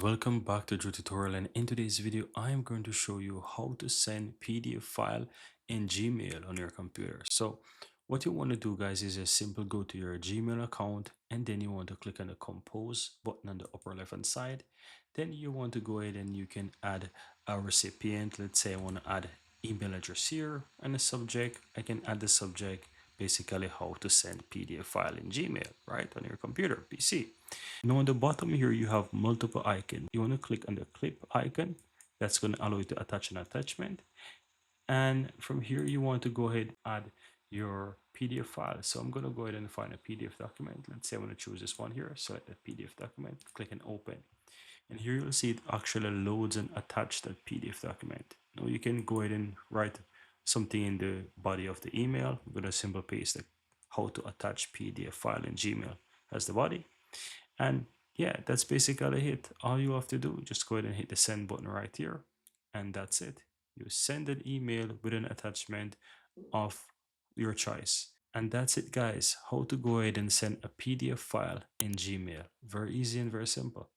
Welcome back to Drew Tutorial, and in today's video I am going to show you how to send PDF file in Gmail on your computer. So what you want to do, guys, is just simple go to your Gmail account, and then you want to click on the compose button on the upper left hand side. Then you want to go ahead and you can add a recipient. Let's say I want to add email address here, and the subject, I can add the subject, basically how to send PDF file in Gmail, right, on your computer PC. Now on the bottom here, you have multiple icons. You want to click on the clip icon. That's going to allow you to attach an attachment. And from here, you want to go ahead and add your PDF file. So I'm going to go ahead and find a PDF document. Let's say I want to choose this one here. Select the PDF document, click and open. And here you'll see it actually loads and attach that PDF document. Now you can go ahead and write something in the body of the email. I'm going to simple paste the how to attach PDF file in Gmail as the body. And yeah, that's basically it. All you have to do, just go ahead and hit the send button right here, and that's it. You send an email with an attachment of your choice. And that's it, guys. How to go ahead and send a PDF file in Gmail. Very easy and very simple.